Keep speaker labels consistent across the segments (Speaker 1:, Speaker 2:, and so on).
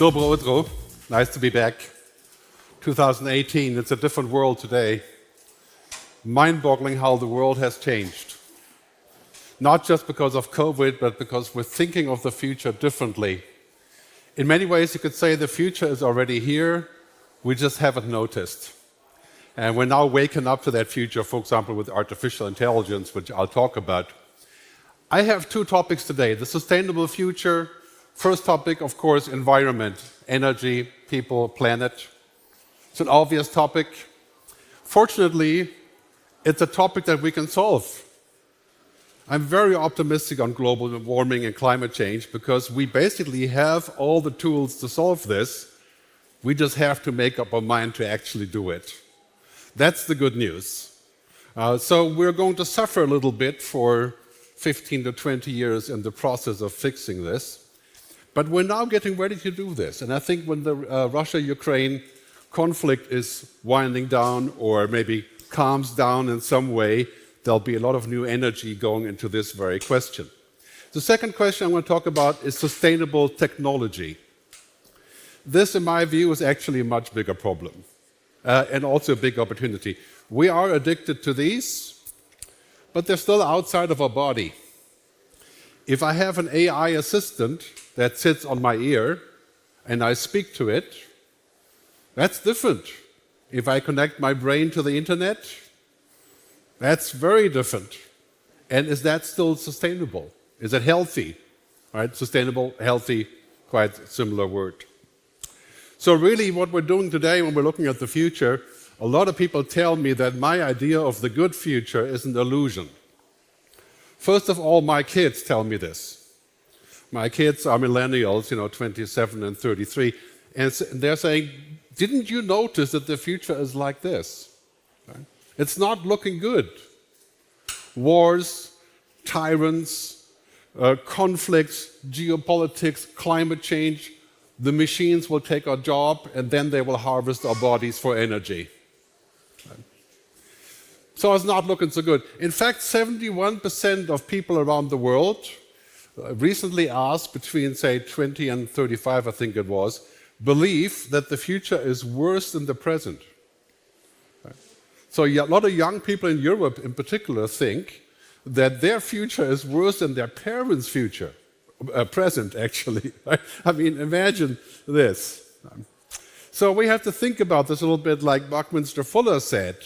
Speaker 1: Dobro Udro, nice to be back. 2018, it's a different world today. Mind-boggling how the world has changed. Not just because of COVID, but because we're thinking of the future differently. In many ways, you could say the future is already here, we just haven't noticed. And we're now waking up to that future, for example, with artificial intelligence, which I'll talk about. I have two topics today, the sustainable future. First topic, of course, environment, energy, people, planet. It's an obvious topic. Fortunately, it's a topic that we can solve. I'm very optimistic on global warming and climate change because we basically have all the tools to solve this. We just have to make up our mind to actually do it. That's the good news. So we're going to suffer a little bit for 15 to 20 years in the process of fixing this. But we're now getting ready to do this. And I think when the Russia-Ukraine conflict is winding down or maybe calms down in some way, there'll be a lot of new energy going into this very question. The second question I want to talk about is sustainable technology. This, in my view, is actually a much bigger problem and also a big opportunity. We are addicted to these, but they're still outside of our body. If I have an AI assistant that sits on my ear and I speak to it, that's different. If I connect my brain to the internet, that's very different. And is that still sustainable? Is it healthy? Right? Sustainable, healthy, quite a similar word. So really what we're doing today when we're looking at the future, a lot of people tell me that my idea of the good future is an illusion. First of all, my kids tell me this. My kids are millennials, 27 and 33, and they're saying, didn't you notice that the future is like this? Right? It's not looking good. Wars, tyrants, conflicts, geopolitics, climate change, the machines will take our job and then they will harvest our bodies for energy. Right? So it's not looking so good. In fact, 71% of people around the world recently asked, between, say, 20 and 35, I think it was, believe that the future is worse than the present. Right? So a lot of young people in Europe in particular think that their future is worse than their parents' future, present actually. Right? I mean, imagine this. So we have to think about this a little bit like Buckminster Fuller said.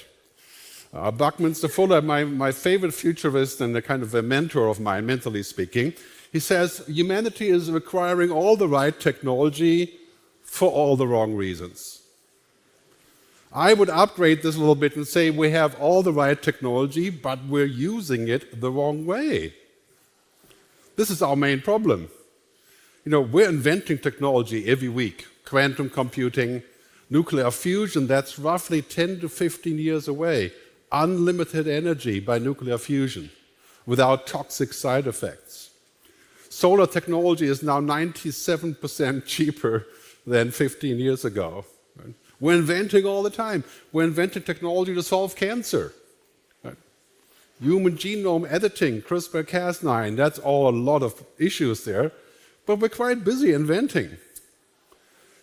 Speaker 1: Buckminster Fuller, my favorite futurist and a kind of a mentor of mine, mentally speaking, he says, humanity is requiring all the right technology for all the wrong reasons. I would upgrade this a little bit and say we have all the right technology, but we're using it the wrong way. This is our main problem. We're inventing technology every week. Quantum computing, nuclear fusion, that's roughly 10 to 15 years away. Unlimited energy by nuclear fusion without toxic side effects. Solar technology is now 97% cheaper than 15 years ago. Right? We're inventing all the time. We're inventing technology to solve cancer. Right? Human genome editing, CRISPR-Cas9, that's all a lot of issues there, but we're quite busy inventing.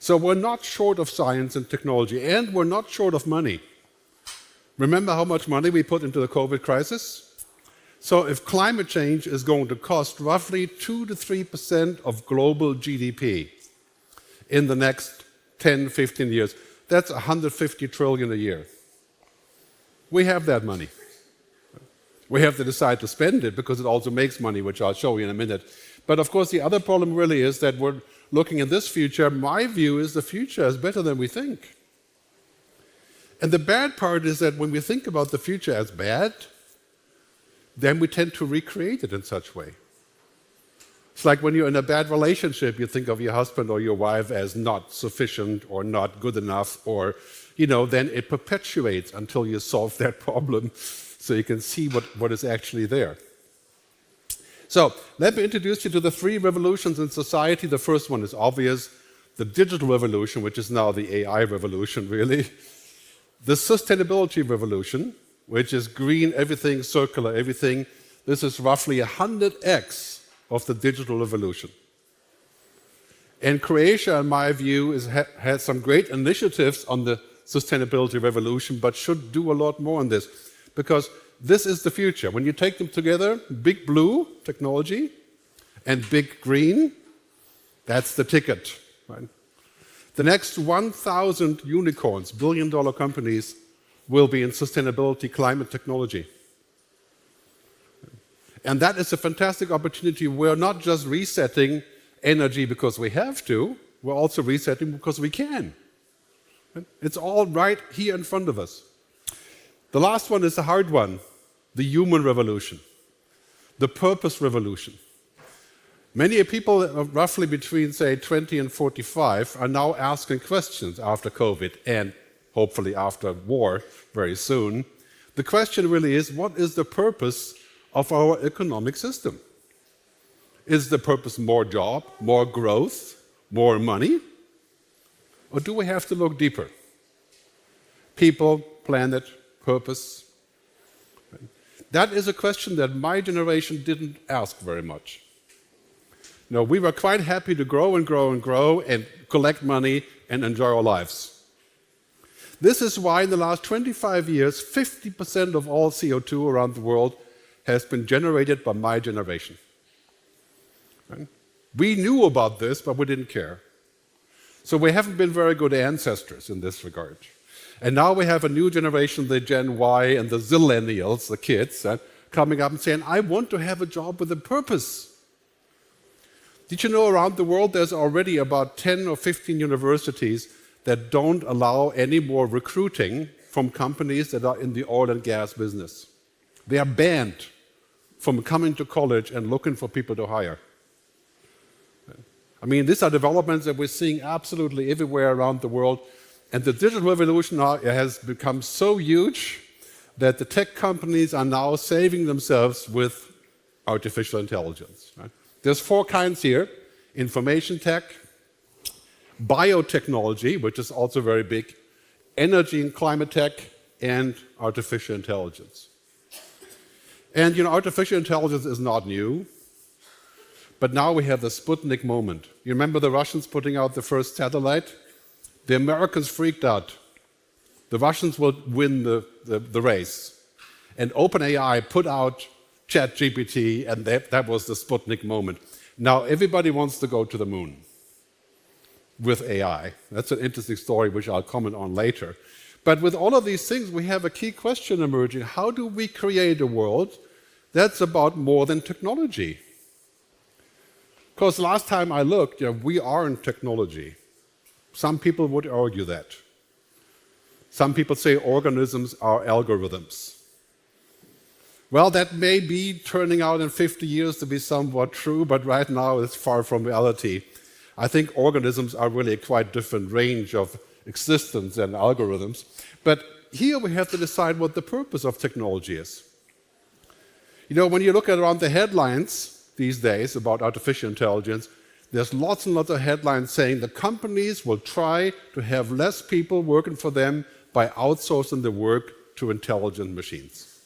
Speaker 1: So we're not short of science and technology, and we're not short of money. Remember how much money we put into the COVID crisis? So if climate change is going to cost roughly 2 to 3% of global GDP in the next 10, 15 years, that's 150 trillion a year. We have that money. We have to decide to spend it because it also makes money, which I'll show you in a minute. But of course, the other problem really is that we're looking at this future. My view is the future is better than we think. And the bad part is that when we think about the future as bad, then we tend to recreate it in such a way. It's like when you're in a bad relationship, you think of your husband or your wife as not sufficient or not good enough, or, then it perpetuates until you solve that problem so you can see what is actually there. So let me introduce you to the three revolutions in society. The first one is obvious, the digital revolution, which is now the AI revolution, really. The sustainability revolution, which is green everything, circular everything. This is roughly 100x of the digital revolution. And Croatia, in my view, has some great initiatives on the sustainability revolution, but should do a lot more on this, because this is the future. When you take them together, big blue technology and big green, that's the ticket. Right? The next 1,000 unicorns, billion-dollar companies, will be in sustainability, climate technology. And that is a fantastic opportunity. We're not just resetting energy because we have to, we're also resetting because we can. It's all right here in front of us. The last one is a hard one, the human revolution, the purpose revolution. Many people, roughly between, say, 20 and 45, are now asking questions after COVID and hopefully after war very soon. The question really is, what is the purpose of our economic system? Is the purpose more job, more growth, more money? Or do we have to look deeper? People, planet, purpose. That is a question that my generation didn't ask very much. No, we were quite happy to grow and grow and grow and collect money and enjoy our lives. This is why in the last 25 years, 50% of all CO2 around the world has been generated by my generation. Right? We knew about this, but we didn't care. So we haven't been very good ancestors in this regard. And now we have a new generation, the Gen Y and the Zillennials, the kids, coming up and saying, I want to have a job with a purpose. Did you know around the world there's already about 10 or 15 universities that don't allow any more recruiting from companies that are in the oil and gas business? They are banned from coming to college and looking for people to hire. I mean, these are developments that we're seeing absolutely everywhere around the world. And the digital revolution now has become so huge that the tech companies are now saving themselves with artificial intelligence. Right? There's 4 kinds here: information tech, biotechnology, which is also very big, energy and climate tech, and artificial intelligence. And artificial intelligence is not new, but now we have the Sputnik moment. You remember the Russians putting out the first satellite? The Americans freaked out. The Russians will win the race. And OpenAI put out ChatGPT, and that was the Sputnik moment. Now everybody wants to go to the moon with AI. That's an interesting story which I'll comment on later. But with all of these things, we have a key question emerging. How do we create a world that's about more than technology? Because last time I looked, we aren't technology. Some people would argue that. Some people say organisms are algorithms. Well, that may be turning out in 50 years to be somewhat true, but right now it's far from reality. I think organisms are really a quite different range of existence than algorithms. But here we have to decide what the purpose of technology is. When you look around the headlines these days about artificial intelligence, there's lots and lots of headlines saying that companies will try to have less people working for them by outsourcing the work to intelligent machines.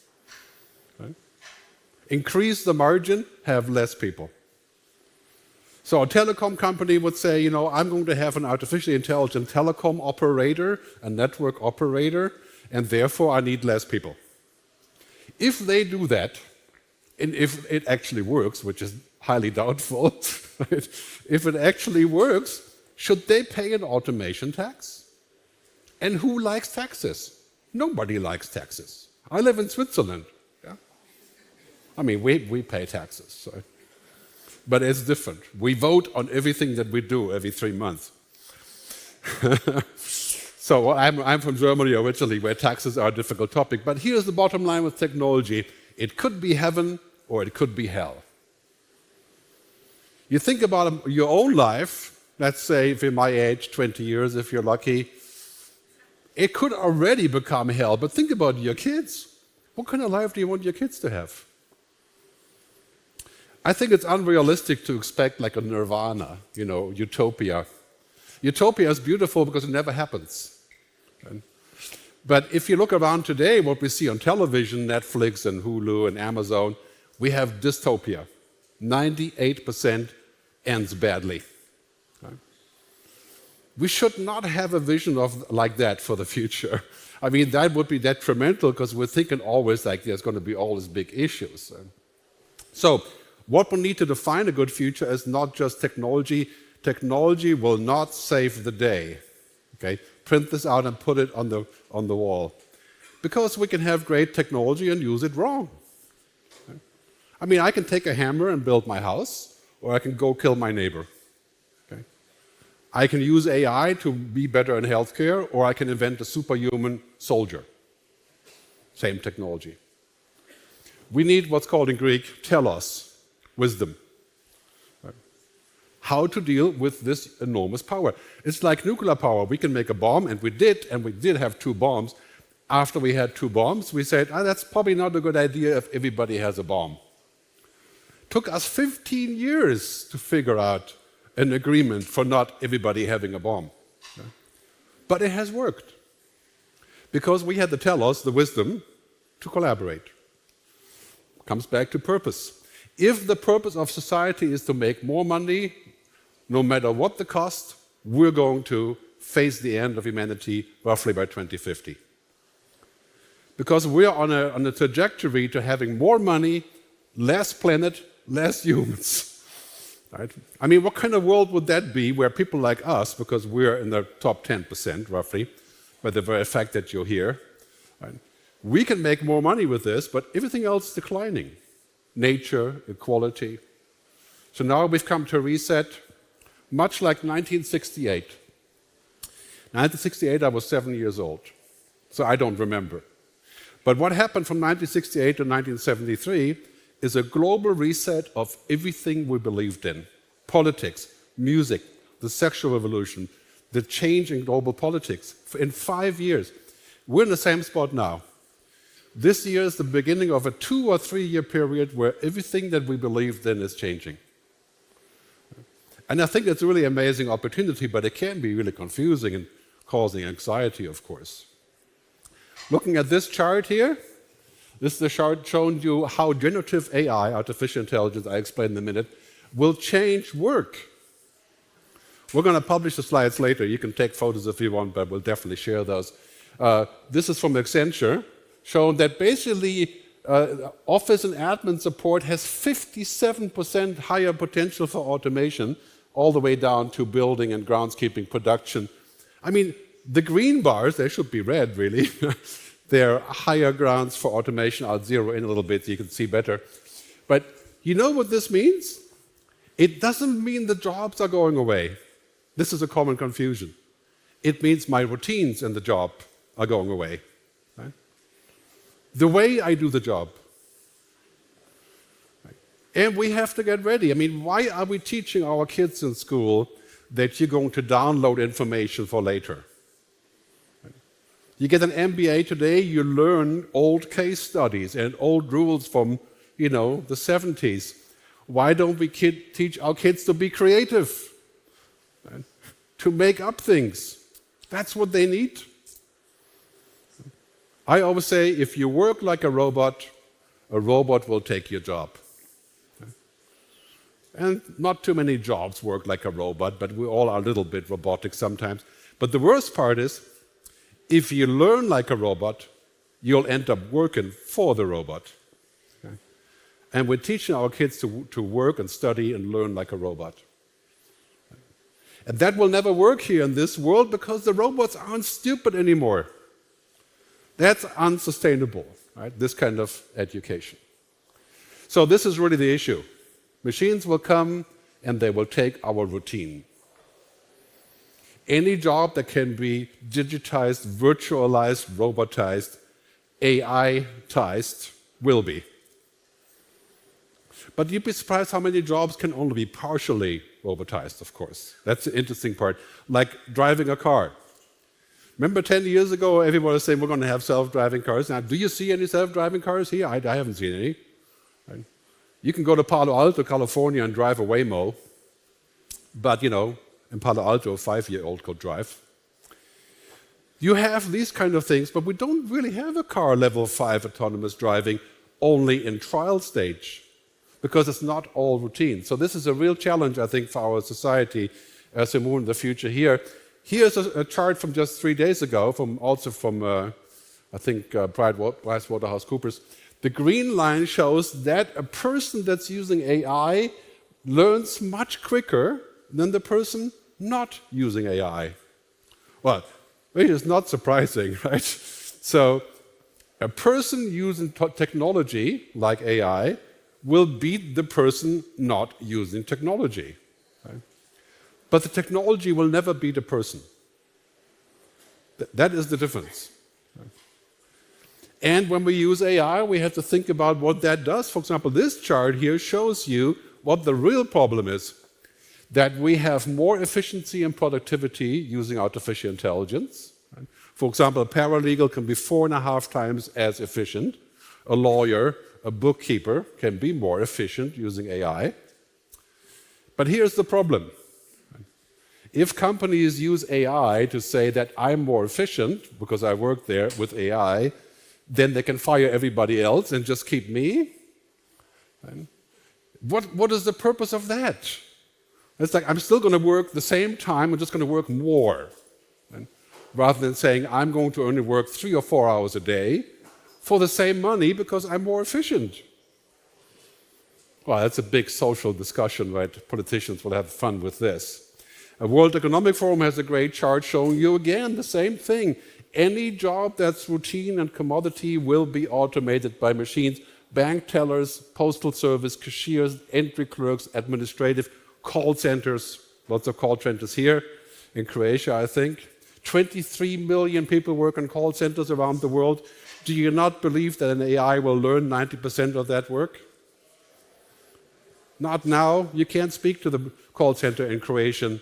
Speaker 1: Right? Increase the margin, have less people. So a telecom company would say, I'm going to have an artificially intelligent telecom operator, a network operator, and therefore I need less people. If they do that, and if it actually works, which is highly doubtful, right? If it actually works, should they pay an automation tax? And who likes taxes? Nobody likes taxes. I live in Switzerland. Yeah? I mean, we pay taxes. So. But it's different. We vote on everything that we do every 3 months. So I'm from Germany originally, where taxes are a difficult topic. But here's the bottom line with technology. It could be heaven or it could be hell. You think about your own life, let's say if you're my age, 20 years if you're lucky, it could already become hell. But think about your kids. What kind of life do you want your kids to have? I think it's unrealistic to expect like a nirvana, utopia. Utopia is beautiful because it never happens. Right? But if you look around today, what we see on television, Netflix and Hulu and Amazon, we have dystopia. 98% ends badly. Right? We should not have a vision of like that for the future. I mean, that would be detrimental because we're thinking always like there's going to be all these big issues. So what we need to define a good future is not just technology. Technology will not save the day. Okay? Print this out and put it on the wall. Because we can have great technology and use it wrong. Okay? I mean, I can take a hammer and build my house, or I can go kill my neighbor. Okay? I can use AI to be better in healthcare, or I can invent a superhuman soldier. Same technology. We need what's called in Greek telos, wisdom. How to deal with this enormous power. It's like nuclear power. We can make a bomb, and we did have 2 bombs. After we had 2 bombs, we said, that's probably not a good idea if everybody has a bomb. Took us 15 years to figure out an agreement for not everybody having a bomb. But it has worked. Because we had the telos, the wisdom, to collaborate. Comes back to purpose. If the purpose of society is to make more money, no matter what the cost, we're going to face the end of humanity roughly by 2050. Because we're on a trajectory to having more money, less planet, less humans. Right? I mean, what kind of world would that be where people like us, because we're in the top 10% roughly, by the very fact that you're here, right? We can make more money with this, but everything else is declining. Nature, equality. So now we've come to a reset, much like 1968. 1968, I was 7 years old, so I don't remember. But what happened from 1968 to 1973 is a global reset of everything we believed in. Politics, music, the sexual revolution, the change in global politics. In 5 years, we're in the same spot now. This year is the beginning of a 2 or 3 year period where everything that we believed in is changing. And I think it's a really amazing opportunity, but it can be really confusing and causing anxiety, of course. Looking at this chart here, this is the chart showing you how generative AI, artificial intelligence, I explain in a minute, will change work. We're going to publish the slides later. You can take photos if you want, but we'll definitely share those. This is from Accenture, showing that basically office and admin support has 57% higher potential for automation, all the way down to building and groundskeeping production. I mean, the green bars, they should be red, really. They're higher grounds for automation. I'll zero in a little bit so you can see better. But you know what this means? It doesn't mean the jobs are going away. This is a common confusion. It means my routines in the job are going away. Right? The way I do the job. Right? And we have to get ready. I mean, why are we teaching our kids in school that you're going to download information for later? You get an MBA today, you learn old case studies and old rules from, the 70s. Why don't we teach our kids to be creative? Right? To make up things. That's what they need. I always say, if you work like a robot will take your job. And not too many jobs work like a robot, but we all are a little bit robotic sometimes. But the worst part is, if you learn like a robot, you'll end up working for the robot. Okay? And we're teaching our kids to work and study and learn like a robot. And that will never work here in this world because the robots aren't stupid anymore. That's unsustainable, right? This kind of education. So this is really the issue. Machines will come and they will take our routine. Any job that can be digitized, virtualized, robotized, AI-tized will be. But you'd be surprised how many jobs can only be partially robotized, of course. That's the interesting part. Like driving a car. Remember 10 years ago, everyone was saying we're going to have self-driving cars. Now, do you see any self-driving cars here? I haven't seen any. Right? You can go to Palo Alto, California, and drive a Waymo. But, in Palo Alto, a 5-year-old could drive. You have these kind of things, but we don't really have a car level 5 autonomous driving, only in trial stage, because it's not all routine. So this is a real challenge, I think, for our society as we move in the future here. Here's a chart from just 3 days ago, also from I think PricewaterhouseCoopers. The green line shows that a person that's using AI learns much quicker than the person not using AI. Well, it is not surprising, right? So a person using technology like AI will beat the person not using technology. Right? But the technology will never beat a person. That is the difference. And when we use AI, we have to think about what that does. For example, this chart here shows you what the real problem is. That we have more efficiency and productivity using artificial intelligence. For example, a paralegal can be 4.5 times as efficient. A lawyer, a bookkeeper can be more efficient using AI. But here's the problem. If companies use AI to say that I'm more efficient because I work there with AI, then they can fire everybody else and just keep me? What is the purpose of that? It's like I'm still going to work the same time, I'm just going to work more. Rather than saying I'm going to only work 3 or 4 hours a day for the same money because I'm more efficient. Well, that's a big social discussion, right? Politicians will have fun with this. A World Economic Forum has a great chart showing you again the same thing. Any job that's routine and commodity will be automated by machines. Bank tellers, postal service, cashiers, entry clerks, administrative, call centers, lots of call centers here in Croatia, I think. 23 million people work in call centers around the world. Do you not believe that an AI will learn 90% of that work? Not now. You can't speak to the call center in Croatian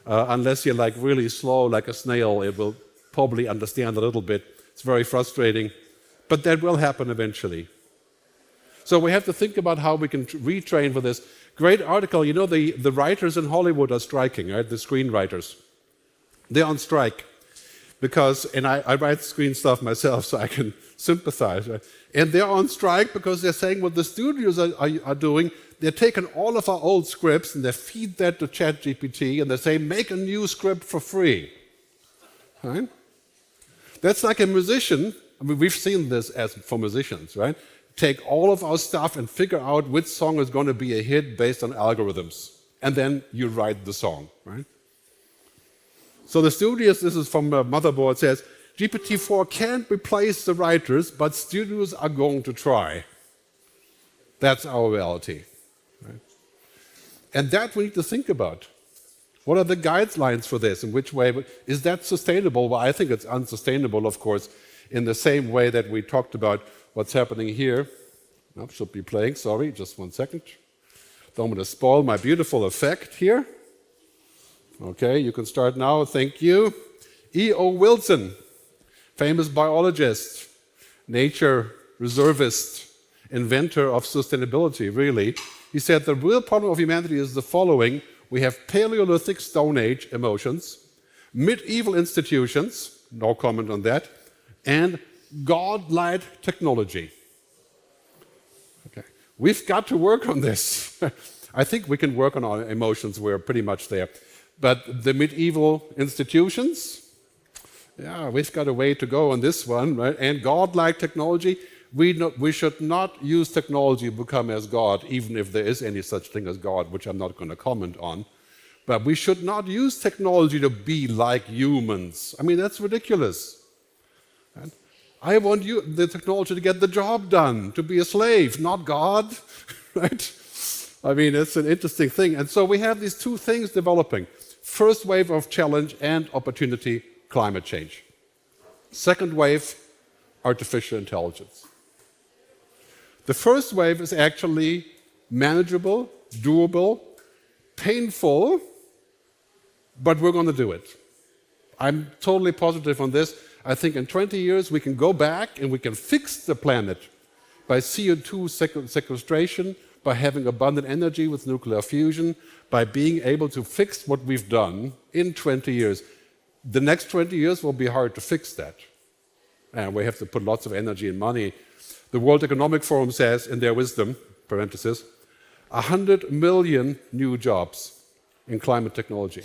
Speaker 1: unless you're like really slow, like a snail. It will probably understand a little bit. It's very frustrating. But that will happen eventually. So we have to think about how we can retrain for this. Great article. You know, the writers in Hollywood are striking, right? The screenwriters. They're on strike because, and I write screen stuff myself, so I can sympathize. Right? And they're on strike because they're saying what the studios are doing. They're taking all of our old scripts and they feed that to ChatGPT and they say, make a new script for free. Right? That's like a musician. I mean, we've seen this as for musicians, right? Take all of our stuff and figure out which song is going to be a hit based on algorithms. And then you write the song, right? So the studios, this is from Motherboard, says, GPT-4 can't replace the writers, but studios are going to try. That's our reality. Right? And that we need to think about. What are the guidelines for this? In which way? Is that sustainable? Well, I think it's unsustainable, of course, in the same way that we talked about what's happening here. No, should be playing, sorry, just 1 second. Don't want to spoil my beautiful effect here. Okay, you can start now, thank you. E.O. Wilson, famous biologist, nature reservist, inventor of sustainability, really. He said the real problem of humanity is the following. We have Paleolithic Stone Age emotions, medieval institutions, no comment on that, and godlike technology. Okay. We've got to work on this. I think we can work on our emotions, we're pretty much there. But the medieval institutions, yeah, we've got a way to go on this one, right? And godlike technology, we should not use technology to become as God, even if there is any such thing as God, which I'm not going to comment on. But we should not use technology to be like humans. I mean, that's ridiculous. Right? I want the technology to get the job done, to be a slave, not God, right? I mean, it's an interesting thing. And so we have these two things developing. First wave of challenge and opportunity, climate change. Second wave, artificial intelligence. The first wave is actually manageable, doable, painful, but we're going to do it. I'm totally positive on this. I think in 20 years we can go back and we can fix the planet by CO2 sequestration, by having abundant energy with nuclear fusion, by being able to fix what we've done in 20 years. The next 20 years will be hard to fix that. And we have to put lots of energy and money. The World Economic Forum says, in their wisdom, parenthesis, 100 million new jobs in climate technology.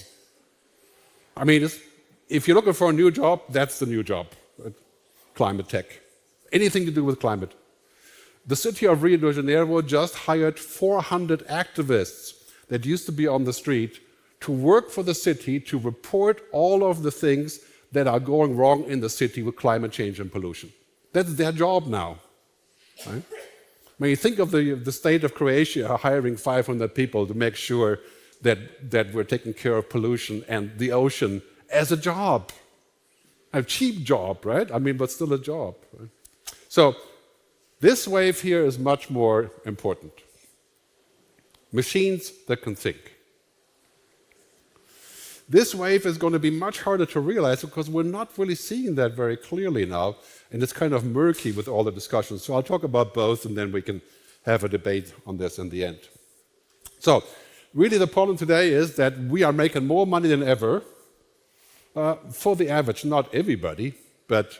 Speaker 1: I mean, it's if you're looking for a new job, that's the new job, right? Climate tech. Anything to do with climate. The city of Rio de Janeiro just hired 400 activists that used to be on the street to work for the city to report all of the things that are going wrong in the city with climate change and pollution. That's their job now. Right? When you think of the state of Croatia hiring 500 people to make sure that we're taking care of pollution and the ocean as a job. A cheap job, right? I mean, but still a job. Right? So this wave here is much more important. Machines that can think. This wave is going to be much harder to realize because we're not really seeing that very clearly now, and it's kind of murky with all the discussions. So I'll talk about both, and then we can have a debate on this in the end. So really the problem today is that we are making more money than ever for the average, not everybody, but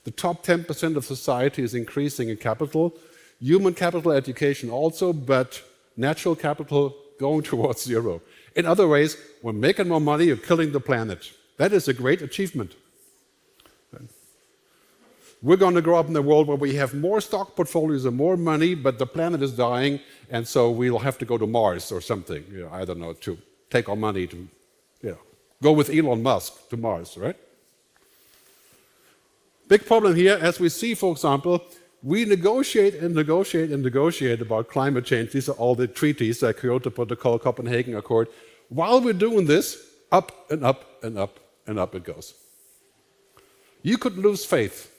Speaker 1: the top 10% of society is increasing in capital, human capital, education also, but natural capital going towards zero. In other ways, we're making more money, you're killing the planet. That is a great achievement. We're going to grow up in a world where we have more stock portfolios and more money, but the planet is dying, and so we'll have to go to Mars or something, I don't know, to take our money to, go with Elon Musk to Mars, right? Big problem here, as we see, for example, we negotiate and negotiate and negotiate about climate change. These are all the treaties, like Kyoto Protocol, Copenhagen Accord. While we're doing this, up and up and up and up it goes. You could lose faith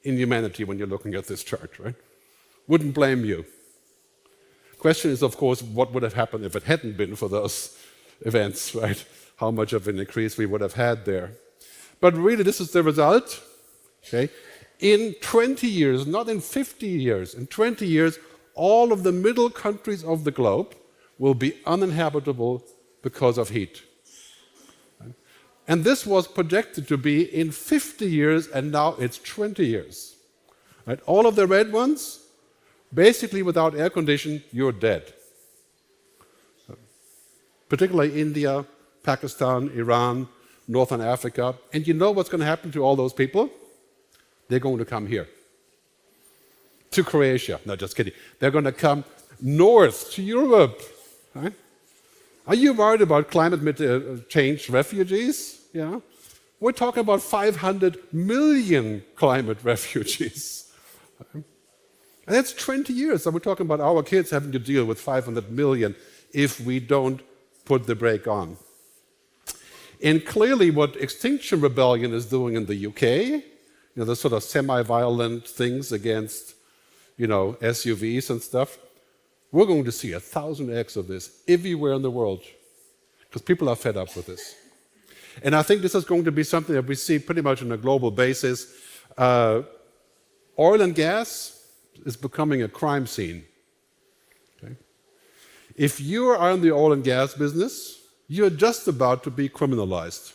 Speaker 1: in humanity when you're looking at this chart, right? Wouldn't blame you. Question is, of course, what would have happened if it hadn't been for those events, right? How much of an increase we would have had there. But really, this is the result. Okay? In 20 years, not in 50 years, in 20 years, all of the middle countries of the globe will be uninhabitable because of heat. And this was projected to be in 50 years, and now it's 20 years. Right? All of the red ones, basically without air conditioning, you're dead. Particularly India, Pakistan, Iran, Northern Africa. And you know what's going to happen to all those people? They're going to come here, to Croatia. No, just kidding. They're going to come north to Europe. Right? Are you worried about climate change refugees? Yeah. We're talking about 500 million climate refugees. And that's 20 years. So we're talking about our kids having to deal with 500 million if we don't put the brake on. And clearly what Extinction Rebellion is doing in the UK, the sort of semi-violent things against, SUVs and stuff, we're going to see 1,000x of this everywhere in the world because people are fed up with this. And I think this is going to be something that we see pretty much on a global basis. Oil and gas is becoming a crime scene. Okay? If you are in the oil and gas business, you're just about to be criminalized.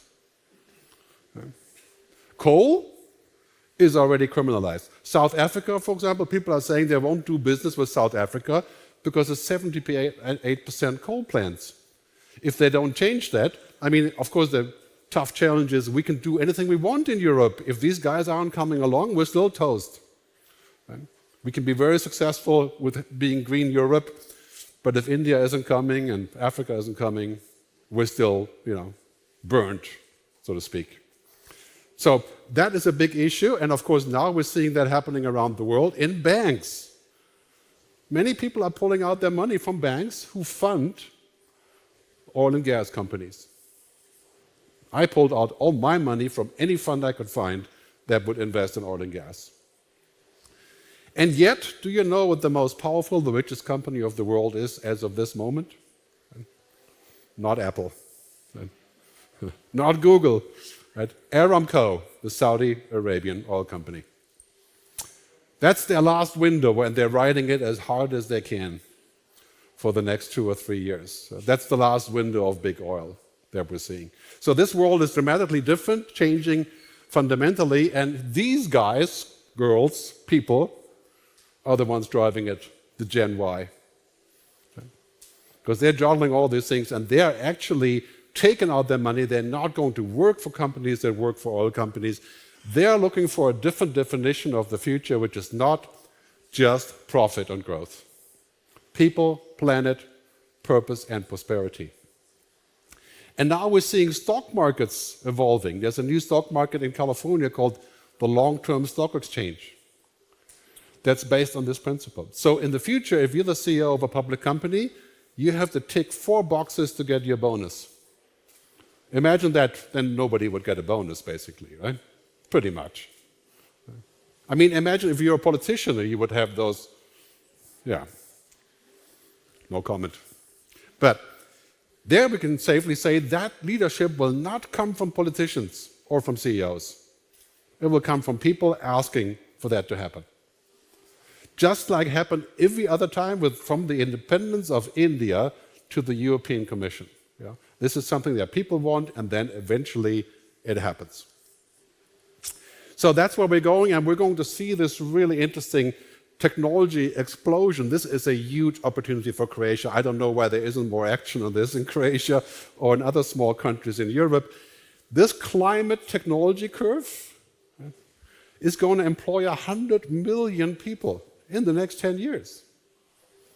Speaker 1: Okay? Coal is already criminalized. South Africa, for example, people are saying they won't do business with South Africa because it's 78% coal plants. If they don't change that, of course, the tough challenge is we can do anything we want in Europe. If these guys aren't coming along, we're still toast. Right? We can be very successful with being green Europe, but if India isn't coming and Africa isn't coming, we're still, burnt, so to speak. So that is a big issue, and of course now we're seeing that happening around the world in banks. Many people are pulling out their money from banks who fund oil and gas companies. I pulled out all my money from any fund I could find that would invest in oil and gas. And yet, do you know what the most powerful, the richest company of the world is as of this moment? Not Apple. Not Google. Right? Aramco, the Saudi Arabian oil company. That's their last window, and they're riding it as hard as they can for the next 2 or 3 years. So that's the last window of big oil that we're seeing. So this world is dramatically different, changing fundamentally, and these guys, girls, people, are the ones driving it, the Gen Y. Because they're juggling all these things, and they're actually taken out their money. They're not going to work for companies that work for oil companies. They're looking for a different definition of the future, which is not just profit and growth. People, planet, purpose, and prosperity. And now we're seeing stock markets evolving. There's a new stock market in California called the Long-Term Stock Exchange. That's based on this principle. So in the future, if you're the CEO of a public company, you have to tick 4 boxes to get your bonus. Imagine that, then nobody would get a bonus, basically, right? Pretty much. I mean, imagine if you're a politician and you would have those, yeah, no comment. But there we can safely say that leadership will not come from politicians or from CEOs. It will come from people asking for that to happen. Just like happened every other time from the independence of India to the European Commission. Yeah? This is something that people want, and then eventually it happens. So that's where we're going, and we're going to see this really interesting technology explosion. This is a huge opportunity for Croatia. I don't know why there isn't more action on this in Croatia or in other small countries in Europe. This climate technology curve is going to employ 100 million people in the next 10 years.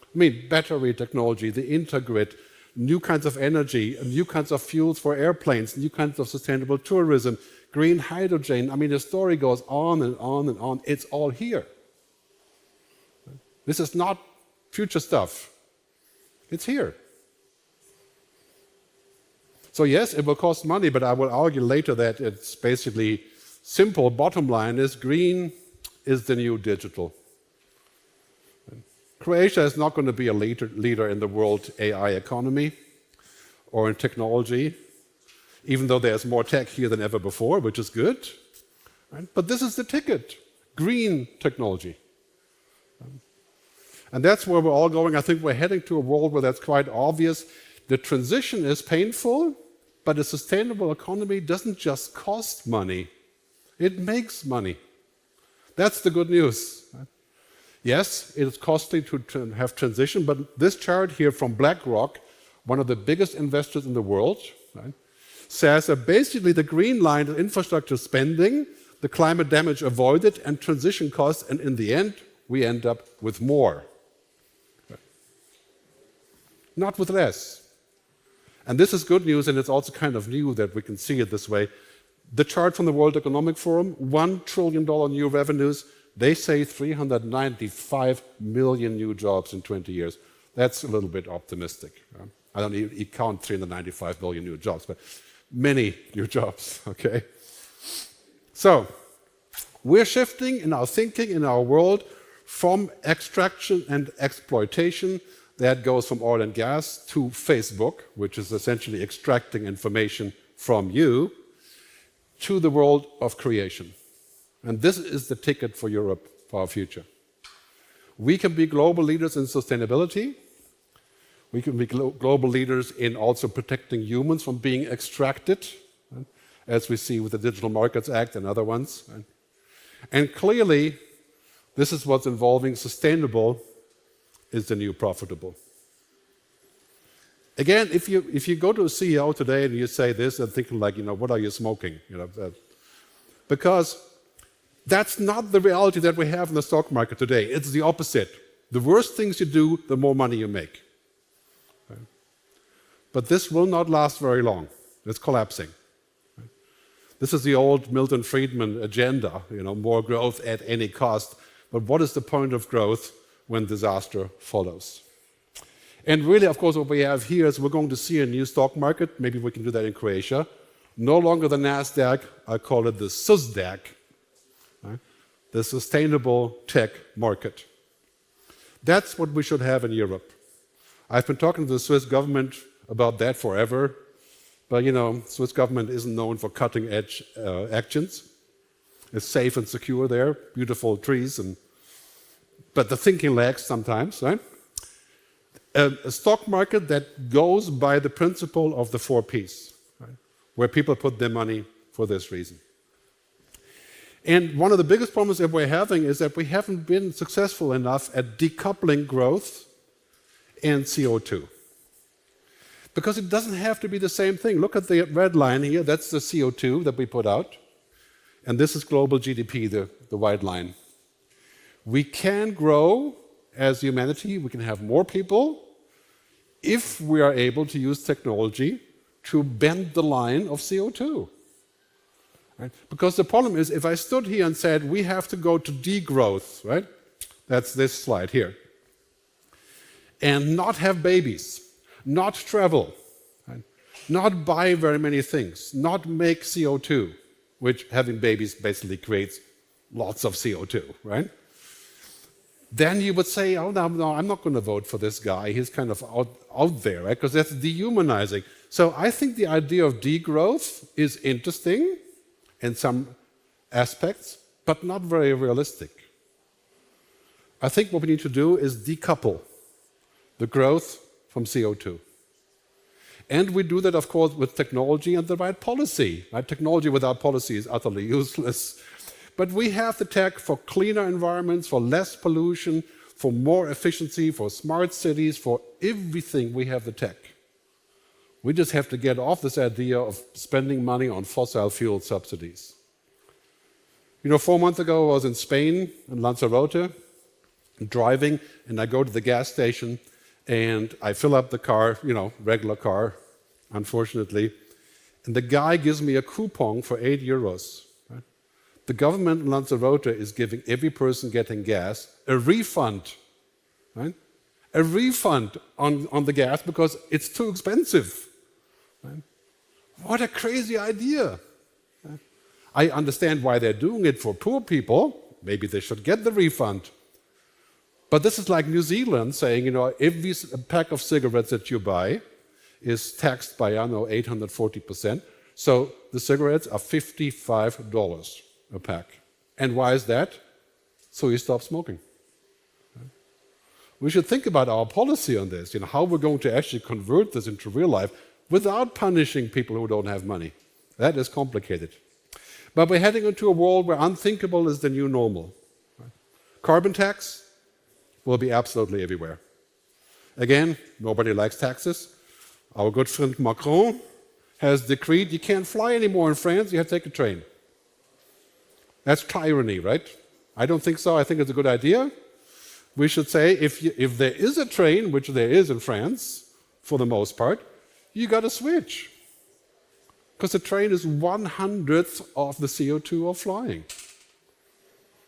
Speaker 1: I mean, battery technology, the intergrid, new kinds of energy, new kinds of fuels for airplanes, new kinds of sustainable tourism, green hydrogen. I mean, the story goes on and on and on. It's all here. This is not future stuff. It's here. So yes, it will cost money, but I will argue later that it's basically simple. Bottom line is green is the new digital. Croatia is not going to be a leader in the world AI economy or in technology, even though there's more tech here than ever before, which is good. Right? But this is the ticket, green technology. And that's where we're all going. I think we're heading to a world where that's quite obvious. The transition is painful, but a sustainable economy doesn't just cost money, it makes money. That's the good news. Yes, it is costly to have transition, but this chart here from BlackRock, one of the biggest investors in the world, right, says that basically the green line is infrastructure spending, the climate damage avoided, and transition costs, and in the end, we end up with more. Right. Not with less. And this is good news, and it's also kind of new that we can see it this way. The chart from the World Economic Forum, $1 trillion new revenues. They say 395 million new jobs in 20 years. That's a little bit optimistic. I don't even count 395 million new jobs, but many new jobs, okay? So, we're shifting in our thinking, in our world, from extraction and exploitation, that goes from oil and gas, to Facebook, which is essentially extracting information from you, to the world of creation. And this is the ticket for Europe, for our future. We can be global leaders in sustainability. We can be global leaders in also protecting humans from being extracted, as we see with the Digital Markets Act and other ones. And clearly, this is what's involving sustainable is the new profitable. Again, if you go to a CEO today and you say this, and thinking like, what are you smoking? Because that's not the reality that we have in the stock market today. It's the opposite. The worse things you do, the more money you make. Okay? But this will not last very long. It's collapsing. Okay? This is the old Milton Friedman agenda, more growth at any cost. But what is the point of growth when disaster follows? And really, of course, what we have here is we're going to see a new stock market. Maybe we can do that in Croatia. No longer the NASDAQ, I call it the SUSDAQ. The sustainable tech market. That's what we should have in Europe. I've been talking to the Swiss government about that forever, but Swiss government isn't known for cutting-edge actions. It's safe and secure there, beautiful trees, but the thinking lags sometimes, right? A stock market that goes by the principle of the 4 Ps, right? Where people put their money for this reason. And one of the biggest problems that we're having is that we haven't been successful enough at decoupling growth and CO2. Because it doesn't have to be the same thing. Look at the red line here. That's the CO2 that we put out. And this is global GDP, the white line. We can grow as humanity. We can have more people if we are able to use technology to bend the line of CO2. Right? Because the problem is, if I stood here and said, we have to go to degrowth, right? That's this slide here. And not have babies, not travel, right? Not buy very many things, not make CO2, which having babies basically creates lots of CO2, right? Then you would say, oh, no, I'm not going to vote for this guy. He's kind of out there, right? Because that's dehumanizing. So I think the idea of degrowth is interesting in some aspects, but not very realistic. I think what we need to do is decouple the growth from CO2. And we do that, of course, with technology and the right policy. Right? Technology without policy is utterly useless. But we have the tech for cleaner environments, for less pollution, for more efficiency, for smart cities, for everything we have the tech. We just have to get off this idea of spending money on fossil fuel subsidies. You know, 4 months ago I was in Spain, in Lanzarote, driving, and I go to the gas station and I fill up the car, you know, regular car, unfortunately, and the guy gives me a coupon for €8. Right? The government in Lanzarote is giving every person getting gas a refund, right? A refund on the gas because it's too expensive. Right? What a crazy idea. Right? I understand why they're doing it for poor people. Maybe they should get the refund. But this is like New Zealand saying, you know, every pack of cigarettes that you buy is taxed by, I don't know, 840%. So the cigarettes are $55 a pack. And why is that? So you stop smoking. We should think about our policy on this, you know, how we're going to actually convert this into real life without punishing people who don't have money. That is complicated. But we're heading into a world where unthinkable is the new normal. Carbon tax will be absolutely everywhere. Again, nobody likes taxes. Our good friend Macron has decreed you can't fly anymore in France, you have to take a train. That's tyranny, right? I don't think so. I think it's a good idea. We should say if there is a train, which there is in France, for the most part, you got to switch. Because the train is 1/100th of the CO2 of flying.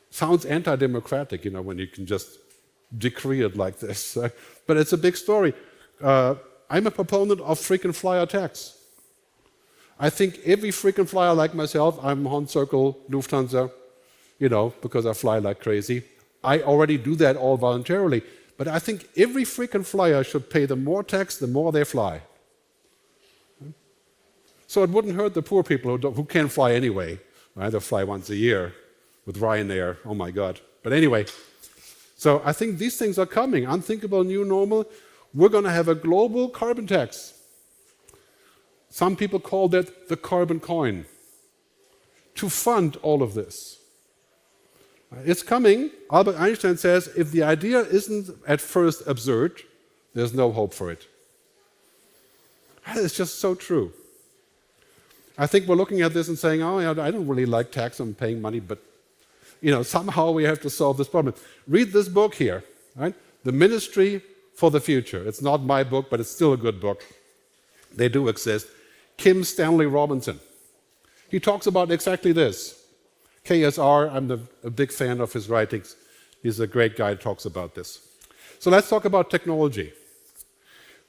Speaker 1: Sounds anti-democratic, you know, when you can just decree it like this. But it's a big story. I'm a proponent of frequent flyer tax. I think every frequent flyer like myself, I'm Horn Circle, Lufthansa, you know, because I fly like crazy. I already do that all voluntarily. But I think every frequent flyer should pay the more tax, the more they fly. So it wouldn't hurt the poor people who can't fly anyway. Right? They fly once a year with Ryanair. Oh my God. But anyway, so I think these things are coming. Unthinkable new normal. We're going to have a global carbon tax. Some people call that the carbon coin to fund all of this. It's coming. Albert Einstein says if the idea isn't at first absurd, there's no hope for it. It's just so true. I think we're looking at this and saying, oh, yeah, I don't really like tax on paying money, but you know, somehow we have to solve this problem. Read this book here, right? The Ministry for the Future. It's not my book, but it's still a good book. They do exist. Kim Stanley Robinson. He talks about exactly this. KSR, I'm a big fan of his writings. He's a great guy who talks about this. So let's talk about technology.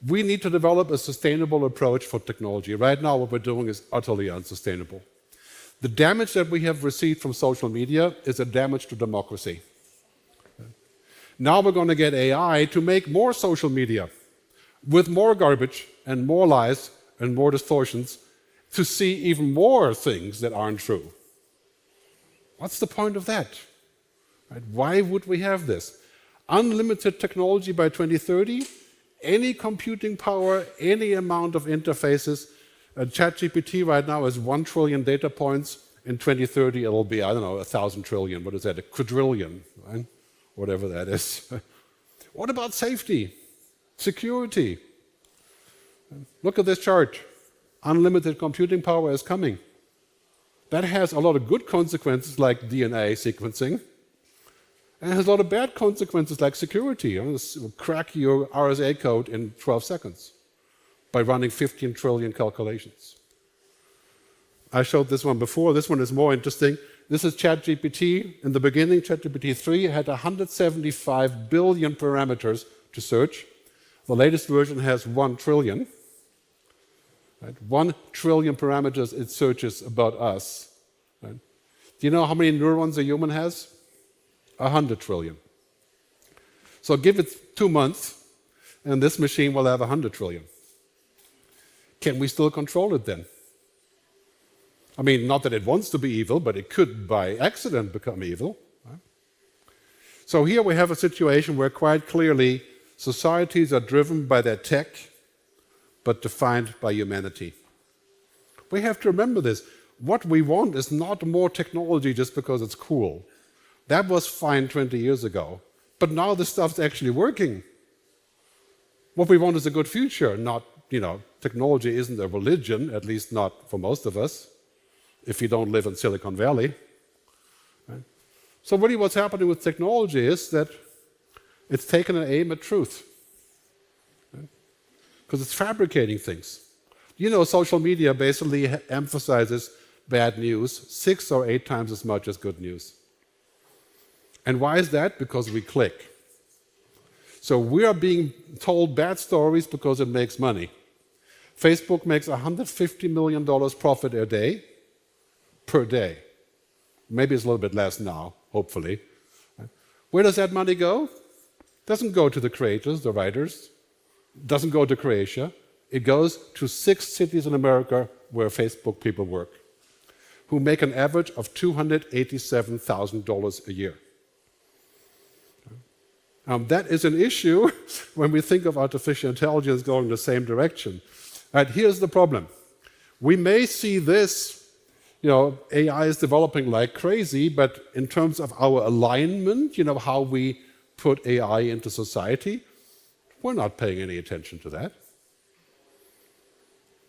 Speaker 1: We need to develop a sustainable approach for technology. Right now, what we're doing is utterly unsustainable. The damage that we have received from social media is a damage to democracy. Now we're going to get AI to make more social media with more garbage and more lies and more distortions to see even more things that aren't true. What's the point of that? Right? Why would we have this? Unlimited technology by 2030, any computing power, any amount of interfaces. ChatGPT right now has 1 trillion data points. In 2030, it'll be, I don't know, 1,000 trillion. What is that? A quadrillion, right? Whatever that is. What about safety? Security? Look at this chart. Unlimited computing power is coming. That has a lot of good consequences like DNA sequencing, and it has a lot of bad consequences like security. You crack your RSA code in 12 seconds by running 15 trillion calculations. I showed this one before. This one is more interesting. This is ChatGPT. In the beginning, ChatGPT 3 had 175 billion parameters to search. The latest version has 1 trillion. Right? 1 trillion parameters it searches about us. Right? Do you know how many neurons a human has? 100 trillion. So give it 2 months, and this machine will have 100 trillion. Can we still control it then? I mean, not that it wants to be evil, but it could by accident become evil. Right? So here we have a situation where quite clearly societies are driven by their tech, but defined by humanity. We have to remember this. What we want is not more technology just because it's cool. That was fine 20 years ago. But now this stuff's actually working. What we want is a good future, not, technology isn't a religion, at least not for most of us, if you don't live in Silicon Valley. Right? So really what's happening with technology is that it's taken an aim at truth. Because it's fabricating things. Social media basically emphasizes bad news 6 or 8 times as much as good news. And why is that? Because we click. So we are being told bad stories because it makes money. Facebook makes $150 million profit a day, per day. Maybe it's a little bit less now, hopefully. Where does that money go? It doesn't go to the creators, the writers. It doesn't go to Croatia. It goes to 6 cities in America where Facebook people work, who make an average of $287,000 a year. That is an issue when we think of artificial intelligence going the same direction. Right, here's the problem. We may see this, AI is developing like crazy, but in terms of our alignment, how we put AI into society, we're not paying any attention to that.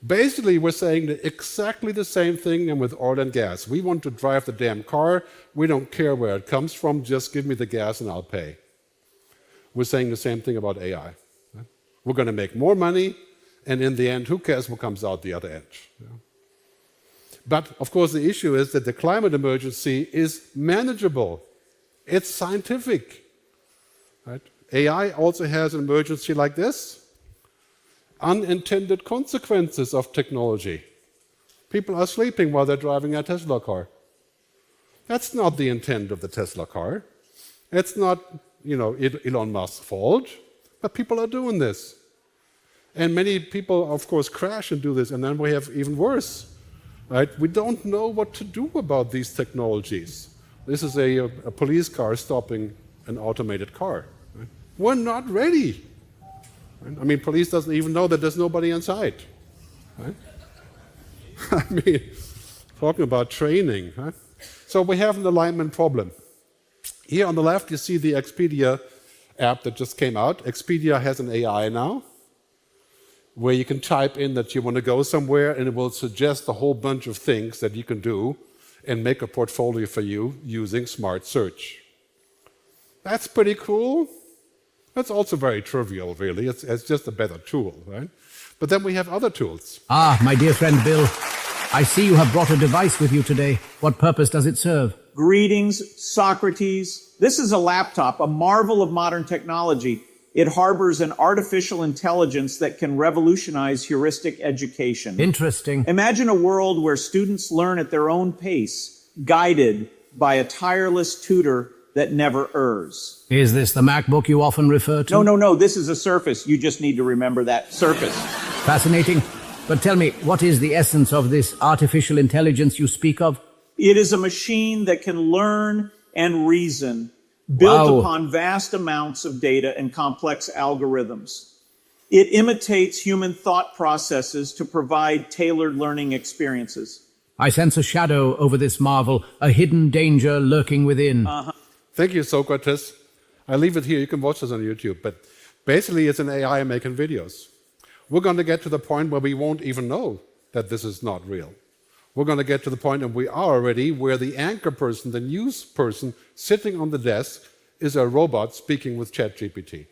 Speaker 1: Basically, we're saying exactly the same thing with oil and gas. We want to drive the damn car. We don't care where it comes from. Just give me the gas and I'll pay. We're saying the same thing about AI. We're going to make more money, and in the end, who cares what comes out the other end? But, of course, the issue is that the climate emergency is manageable. It's scientific. Right? AI also has an emergency like this. Unintended consequences of technology. People are sleeping while they're driving a Tesla car. That's not the intent of the Tesla car. It's not, Elon Musk's fault, but people are doing this. And many people, of course, crash and do this, and then we have even worse. Right? We don't know what to do about these technologies. This is a police car stopping an automated car. Right? We're not ready. Right? I mean, police doesn't even know that there's nobody inside. Right? I mean, talking about training. Right? So we have an alignment problem. Here on the left, you see the Expedia app that just came out. Expedia has an AI now, where you can type in that you want to go somewhere, and it will suggest a whole bunch of things that you can do and make a portfolio for you using smart search. That's pretty cool. That's also very trivial, really. It's just a better tool, right? But then we have other tools.
Speaker 2: Ah, my dear friend Bill, I see you have brought a device with you today. What purpose does it serve?
Speaker 3: Greetings, Socrates. This is a laptop, a marvel of modern technology. It harbors an artificial intelligence that can revolutionize heuristic education.
Speaker 2: Interesting.
Speaker 3: Imagine a world where students learn at their own pace, guided by a tireless tutor that never errs.
Speaker 2: Is this the MacBook you often refer to?
Speaker 3: No. This is a Surface. You just need to remember that. Surface.
Speaker 2: Fascinating. But tell me, what is the essence of this artificial intelligence you speak of?
Speaker 3: It is a machine that can learn and reason, built upon vast amounts of data and complex algorithms. It imitates human thought processes to provide tailored learning experiences.
Speaker 2: I sense a shadow over this marvel, a hidden danger lurking within.
Speaker 1: Thank you, Socrates. I leave it here. You can watch this on YouTube. But basically, it's an AI making videos. we're going to get to the point where we won't even know that this is not real. We're going to get to the point, and we are already, where the anchor person, the news person sitting on the desk, is a robot speaking with ChatGPT.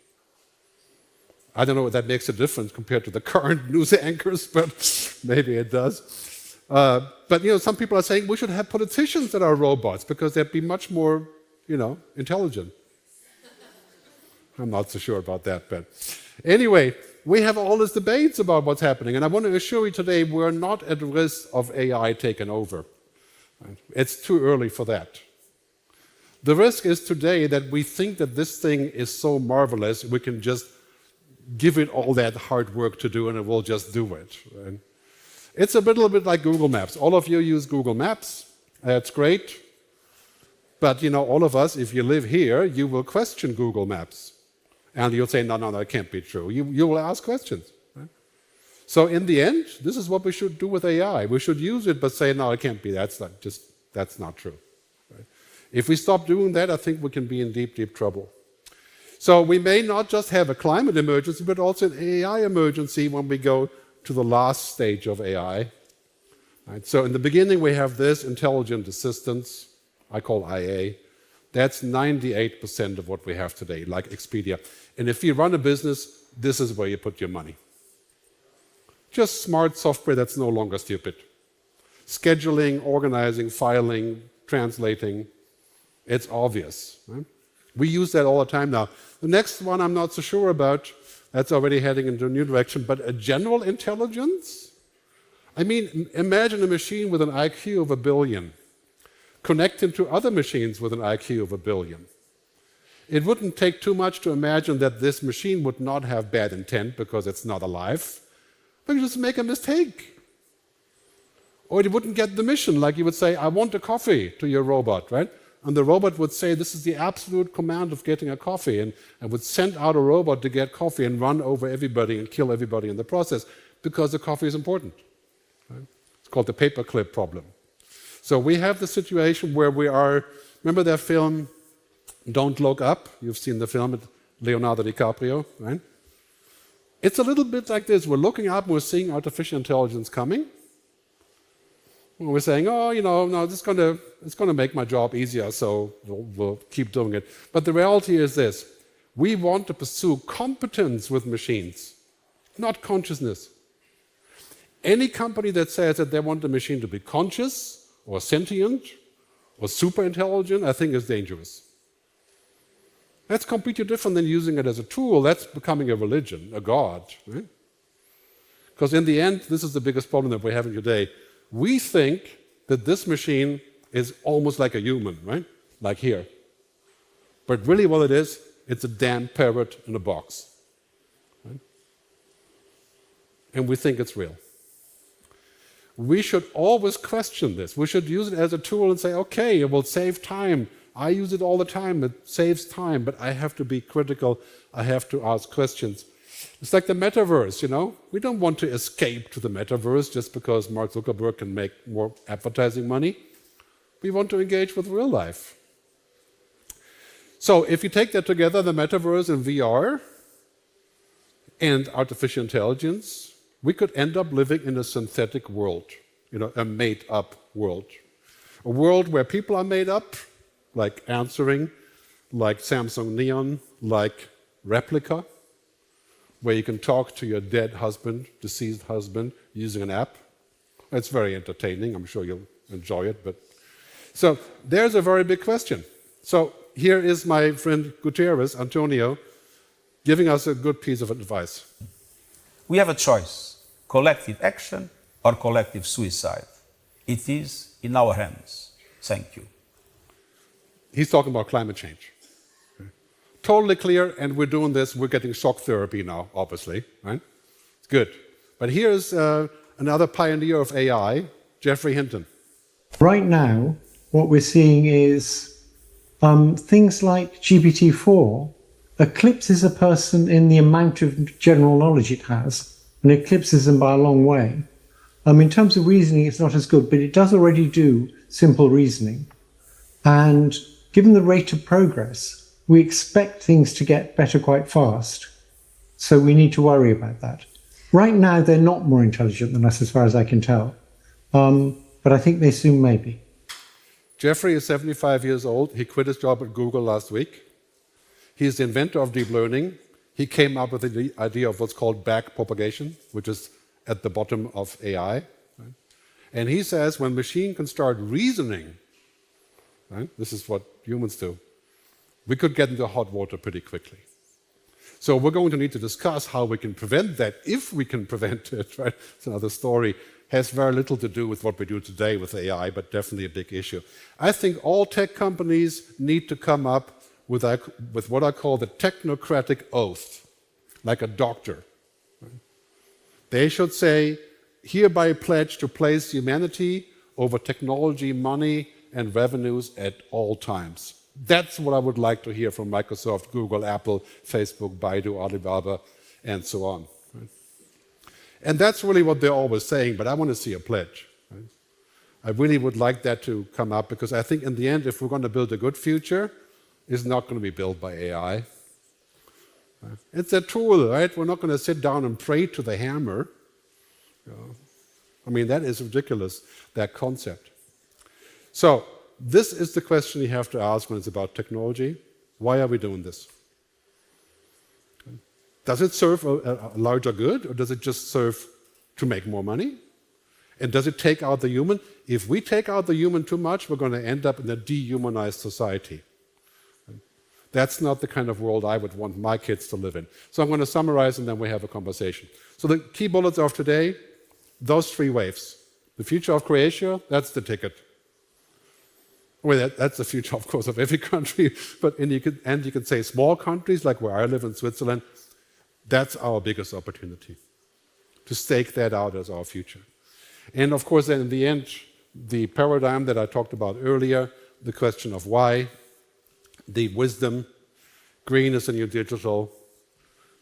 Speaker 1: I don't know if that makes a difference compared to the current news anchors, but maybe it does. But some people are saying we should have politicians that are robots because they'd be much more, intelligent. I'm not so sure about that, but anyway, we have all these debates about what's happening, and I want to assure you today we're not at risk of AI taking over. It's too early for that. The risk is today that we think that this thing is so marvelous we can just give it all that hard work to do and it will just do it. Right? It's a little bit like Google Maps. All of you use Google Maps. That's great. But all of us, if you live here, you will question Google Maps. And you'll say, no, that can't be true. You will ask questions. Right? So in the end, this is what we should do with AI. We should use it, but say, no, it can't be. That's not true. Right? If we stop doing that, I think we can be in deep, deep trouble. So we may not just have a climate emergency, but also an AI emergency when we go to the last stage of AI. Right? So in the beginning, we have this intelligent assistance, I call IA. That's 98% of what we have today, like Expedia. And if you run a business, this is where you put your money. Just smart software that's no longer stupid. Scheduling, organizing, filing, translating, it's obvious. Right? We use that all the time now. The next one I'm not so sure about. That's already heading into a new direction. But a general intelligence? I mean, imagine a machine with an IQ of 1 billion. Connecting to other machines with an IQ of 1 billion. It wouldn't take too much to imagine that this machine would not have bad intent because it's not alive, but you just make a mistake. Or it wouldn't get the mission, like you would say, I want a coffee to your robot, right? And the robot would say, this is the absolute command of getting a coffee, and would send out a robot to get coffee and run over everybody and kill everybody in the process because the coffee is important. Right? It's called the paperclip problem. So we have the situation where we are, remember that film, Don't Look Up? You've seen the film with Leonardo DiCaprio, right? It's a little bit like this. We're looking up and we're seeing artificial intelligence coming. And we're saying, oh, no, it's going to make my job easier, so we'll keep doing it. But the reality is this. We want to pursue competence with machines, not consciousness. Any company that says that they want the machine to be conscious, or sentient, or super intelligent, I think is dangerous. That's completely different than using it as a tool. That's becoming a religion, a god. Right? Because in the end, this is the biggest problem that we're having today. We think that this machine is almost like a human, right? Like here. But really what it is, it's a damn parrot in a box. Right? And we think it's real. We should always question this. We should use it as a tool and say, okay, it will save time. I use it all the time. It saves time, but I have to be critical. I have to ask questions. It's like the metaverse, We don't want to escape to the metaverse just because Mark Zuckerberg can make more advertising money. We want to engage with real life. So if you take that together, the metaverse and VR and artificial intelligence, we could end up living in a synthetic world, a made-up world. A world where people are made up, like Answering, like Samsung Neon, like Replica, where you can talk to your dead husband, deceased husband, using an app. It's very entertaining. I'm sure you'll enjoy it. So there's a very big question. So here is my friend Gutierrez, Antonio, giving us a good piece of advice.
Speaker 4: We have a choice. Collective action or collective suicide. It is in our hands. Thank you.
Speaker 1: He's talking about climate change. Okay. Totally clear, and we're doing this. We're getting shock therapy now, obviously. Right? It's good. But here's another pioneer of AI, Geoffrey Hinton.
Speaker 5: Right now, what we're seeing is things like GPT-4 eclipses a person in the amount of general knowledge it has, and eclipses them by a long way. In terms of reasoning, it's not as good, but it does already do simple reasoning. And given the rate of progress, we expect things to get better quite fast. So we need to worry about that. Right now, they're not more intelligent than us, as far as I can tell. But I think they soon may be.
Speaker 1: Jeffrey is 75 years old. He quit his job at Google last week. He's the inventor of deep learning. He came up with the idea of what's called backpropagation, which is at the bottom of AI. Right? And he says when machine can start reasoning, right, this is what humans do, we could get into hot water pretty quickly. So we're going to need to discuss how we can prevent that, if we can prevent it, right? It's another story. Has very little to do with what we do today with AI, but definitely a big issue. I think all tech companies need to come up with what I call the technocratic oath, like a doctor. They should say, hereby pledge to place humanity over technology, money, and revenues at all times. That's what I would like to hear from Microsoft, Google, Apple, Facebook, Baidu, Alibaba, and so on. Right? And that's really what they're always saying, but I want to see a pledge. Right? I really would like that to come up, because I think in the end, if we're going to build a good future, it's not going to be built by AI. Right? It's a tool, right? We're not going to sit down and pray to the hammer. You know? I mean, that is ridiculous, that concept. So, this is the question you have to ask when it's about technology. Why are we doing this? Does it serve a larger good, or does it just serve to make more money? And does it take out the human? If we take out the human too much, we're going to end up in a dehumanized society. That's not the kind of world I would want my kids to live in. So I'm going to summarize, and then we have a conversation. So the key bullets of today, those three waves. The future of Croatia, that's the ticket. Well, that's the future, of course, of every country, but you can say small countries, like where I live in Switzerland, that's our biggest opportunity, to stake that out as our future. And of course, then in the end, the paradigm that I talked about earlier, the question of why, the wisdom, green is the new digital,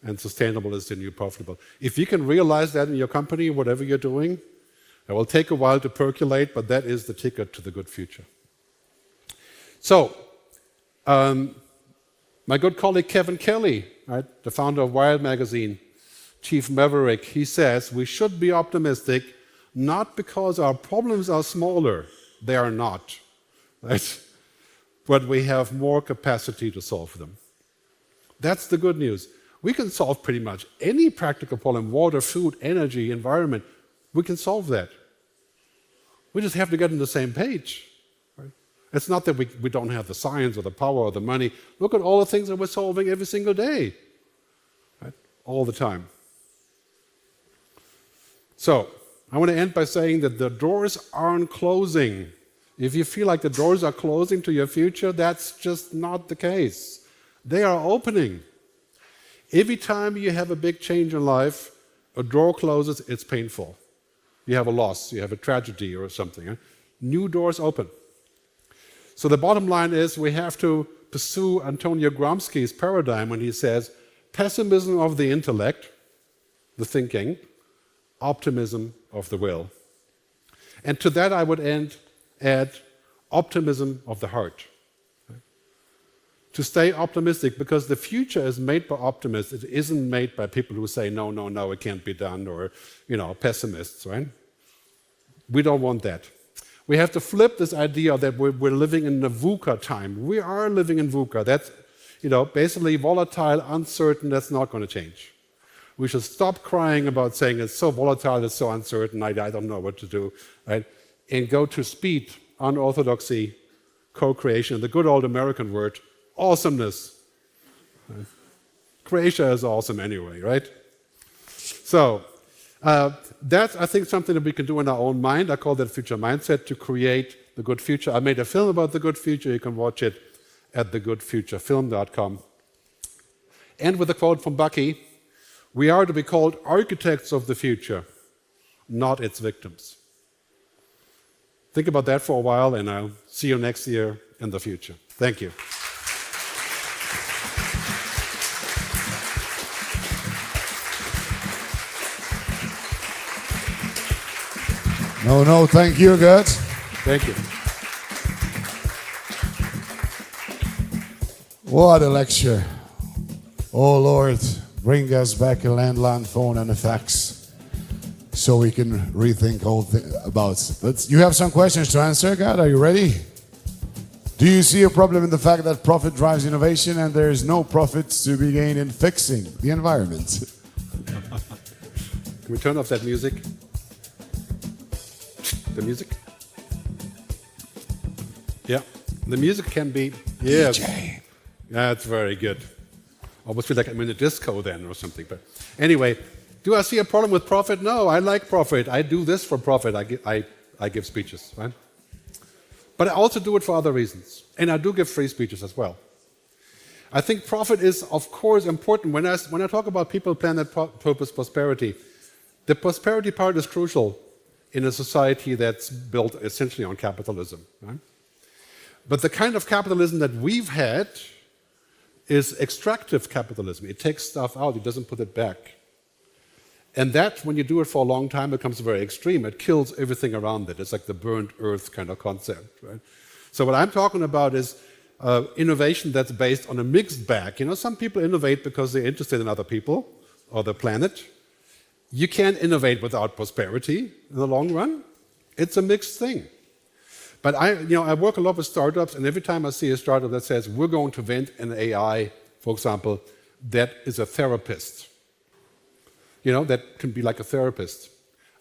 Speaker 1: and sustainable is the new profitable. If you can realize that in your company, whatever you're doing, it will take a while to percolate, but that is the ticket to the good future. So, my good colleague Kevin Kelly, right, the founder of Wired magazine, chief maverick, he says we should be optimistic, not because our problems are smaller, they are not, right? But we have more capacity to solve them. That's the good news. We can solve pretty much any practical problem, water, food, energy, environment. We can solve that. We just have to get on the same page. It's not that we don't have the science or the power or the money. Look at all the things that we're solving every single day, right? All the time. So, I want to end by saying that the doors aren't closing. If you feel like the doors are closing to your future, that's just not the case. They are opening. Every time you have a big change in life, a door closes, it's painful. You have a loss, you have a tragedy or something. Huh? New doors open. So the bottom line is we have to pursue Antonio Gramsci's paradigm when he says pessimism of the intellect, the thinking, optimism of the will. And to that I would add optimism of the heart. To stay optimistic, because the future is made by optimists. It isn't made by people who say, no, no, no, it can't be done, or, pessimists, right? We don't want that. We have to flip this idea that we're living in a VUCA time. We are living in VUCA. That's, basically volatile, uncertain, that's not going to change. We should stop crying about saying it's so volatile, it's so uncertain, I don't know what to do, right? And go to speed, unorthodoxy, co-creation, the good old American word, awesomeness. Right? Croatia is awesome anyway, right? So, that's, I think, something that we can do in our own mind. I call that future mindset, to create the good future. I made a film about the good future. You can watch it at thegoodfuturefilm.com. And with a quote from Bucky, we are to be called architects of the future, not its victims. Think about that for a while, and I'll see you next year in the future. Thank you.
Speaker 6: No, thank you, Gerd.
Speaker 1: Thank you.
Speaker 6: What a lecture. Oh, Lord, bring us back a landline phone and a fax. so we can rethink whole thing about. But you have some questions to answer, Gerd. Are you ready? Do you see a problem in the fact that profit drives innovation and there is no profit to be gained in fixing the environment?
Speaker 1: Can we turn off that music? The music? Yeah, the music can be. Yes.
Speaker 6: DJ.
Speaker 1: That's very good. Almost feel like I'm in a disco then or something. But anyway, do I see a problem with profit? No, I like profit. I do this for profit. I give speeches, right? But I also do it for other reasons. And I do give free speeches as well. I think profit is, of course, important. When I talk about people, planet, purpose, prosperity, the prosperity part is crucial in a society that's built essentially on capitalism, right? But the kind of capitalism that we've had is extractive capitalism. It takes stuff out, it doesn't put it back. And that, when you do it for a long time, becomes very extreme. It kills everything around it. It's like the burnt earth kind of concept, right? So what I'm talking about is innovation that's based on a mixed bag. You know, some people innovate because they're interested in other people or the planet. You can't innovate without prosperity in the long run. It's a mixed thing. But I work a lot with startups, and every time I see a startup that says, we're going to invent an AI, for example, that is a therapist. You know, that can be like a therapist.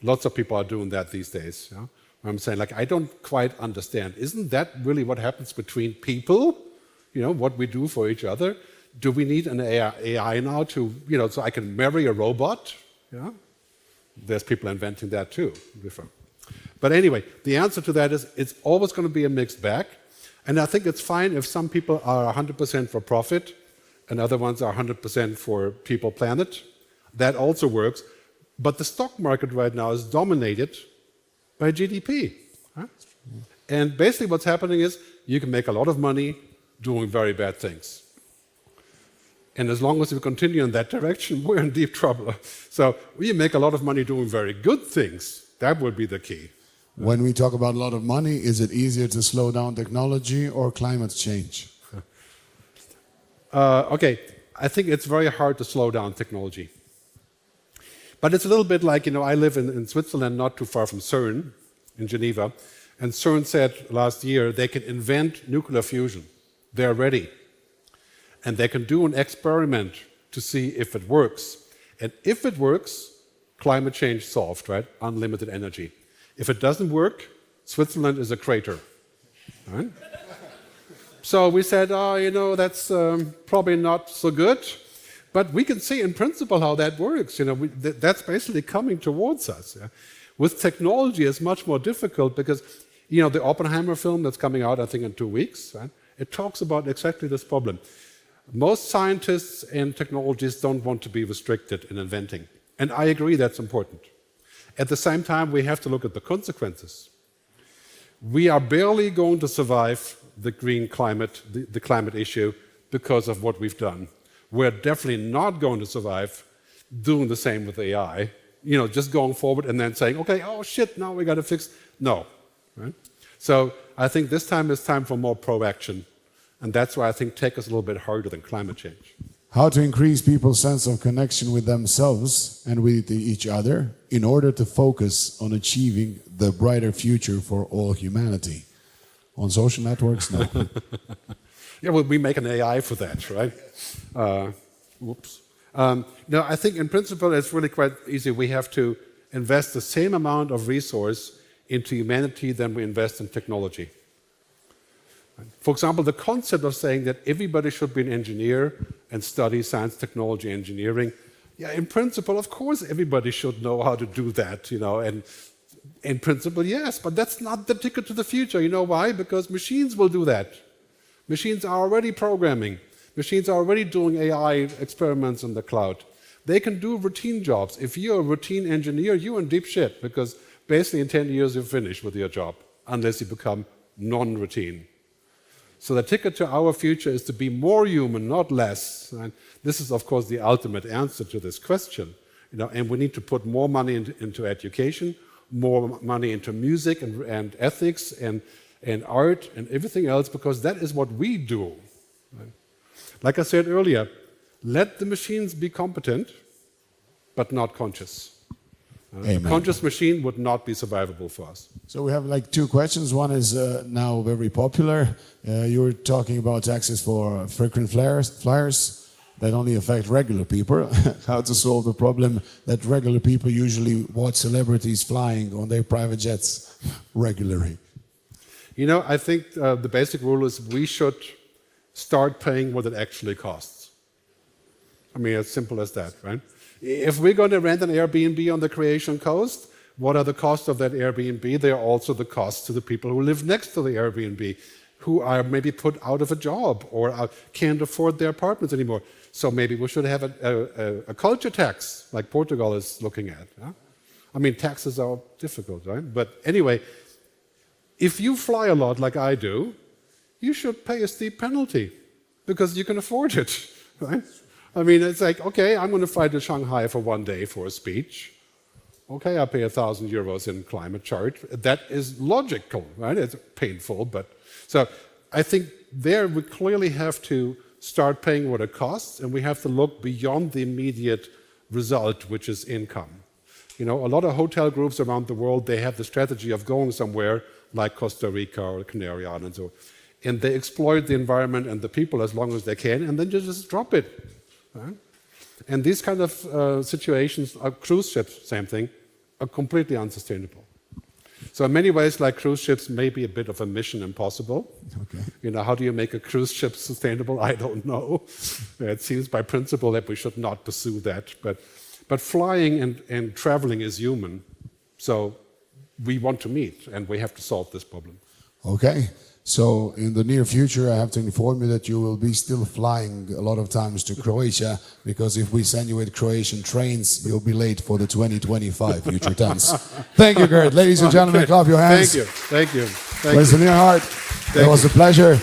Speaker 1: Lots of people are doing that these days. You know? I'm saying, like, I don't quite understand. Isn't that really what happens between people? You know, what we do for each other? Do we need an AI now to, you know, so I can marry a robot? Yeah? There's people inventing that too. But anyway, the answer to that is it's always going to be a mixed bag. And I think it's fine if some people are 100% for profit and other ones are 100% for people, planet. That also works. But the stock market right now is dominated by GDP. Huh? And basically what's happening is you can make a lot of money doing very bad things. And as long as we continue in that direction, we're in deep trouble. So we make a lot of money doing very good things. That would be the key.
Speaker 6: When we talk about a lot of money, is it easier to slow down technology or climate change?
Speaker 1: Okay, I think it's very hard to slow down technology. But it's a little bit like, you know, I live in Switzerland, not too far from CERN, in Geneva, and CERN said last year they can invent nuclear fusion. They're ready. And they can do an experiment to see if it works. And if it works, climate change solved, right? Unlimited energy. If it doesn't work, Switzerland is a crater. Right? So we said, oh, you know, that's probably not so good. But we can see in principle how that works. You know, that's basically coming towards us. Yeah? With technology, it's much more difficult because, you know, the Oppenheimer film that's coming out, I think, in 2 weeks, right? It talks about exactly this problem. Most scientists and technologists don't want to be restricted in inventing. And I agree that's important. At the same time, we have to look at the consequences. We are barely going to survive the green climate, the climate issue, because of what we've done. We're definitely not going to survive doing the same with AI, you know, just going forward and then saying, okay, oh shit, now we got to fix. No. Right? So I think this time is time for more proaction. And that's why I think tech is a little bit harder than climate change.
Speaker 6: How to increase people's sense of connection with themselves and with each other in order to focus on achieving the brighter future for all humanity. On social networks, no.
Speaker 1: Yeah, well, we make an AI for that, right? Whoops. No, I think in principle it's really quite easy. We have to invest the same amount of resource into humanity than we invest in technology. For example, the concept of saying that everybody should be an engineer and study science, technology, engineering, yeah, in principle, of course, everybody should know how to do that, you know, and in principle, yes, but that's not the ticket to the future. You know why? Because machines will do that. Machines are already programming. Machines are already doing AI experiments in the cloud. They can do routine jobs. If you're a routine engineer, you're in deep shit, because basically in 10 years you're finished with your job, unless you become non-routine. So the ticket to our future is to be more human, not less. And this is, of course, the ultimate answer to this question. You know, and we need to put more money into education, more money into music and ethics and art and everything else, because that is what we do. Right? Like I said earlier, let the machines be competent, but not conscious.
Speaker 6: Amen.
Speaker 1: A conscious machine would not be survivable for us.
Speaker 6: So we have like two questions. One is now very popular. You were talking about taxes for frequent flyers that only affect regular people. How to solve the problem that regular people usually watch celebrities flying on their private jets regularly.
Speaker 1: You know, I think the basic rule is we should start paying what it actually costs. I mean, as simple as that, right? If we're going to rent an Airbnb on the Croatian coast, what are the costs of that Airbnb? They are also the costs to the people who live next to the Airbnb, who are maybe put out of a job or can't afford their apartments anymore. So maybe we should have a culture tax, like Portugal is looking at. Huh? I mean, taxes are difficult, right? But anyway, if you fly a lot like I do, you should pay a steep penalty because you can afford it, right? I mean, it's like, okay, I'm going to fly to Shanghai for 1 day for a speech. Okay, I pay 1,000 euros in climate charge. That is logical, right? It's painful, but... So I think there we clearly have to start paying what it costs, and we have to look beyond the immediate result, which is income. You know, a lot of hotel groups around the world, they have the strategy of going somewhere like Costa Rica or Canary Islands, and they exploit the environment and the people as long as they can, and then just drop it. Right? And these kind of situations, cruise ships, same thing, are completely unsustainable. So in many ways, like cruise ships may be a bit of a mission impossible.
Speaker 6: Okay.
Speaker 1: You know, how do you make a cruise ship sustainable? I don't know. It seems by principle that we should not pursue that. But flying and traveling is human. So we want to meet, and we have to solve this problem.
Speaker 6: Okay. So in the near future, I have to inform you that you will be still flying a lot of times to Croatia, because if we send you with Croatian trains, you'll be late for the 2025 Future Tense. Thank you, Gerd. Ladies and gentlemen, clap your hands.
Speaker 1: Thank you. Thank you.
Speaker 6: Gerd Leonhard, it was a pleasure.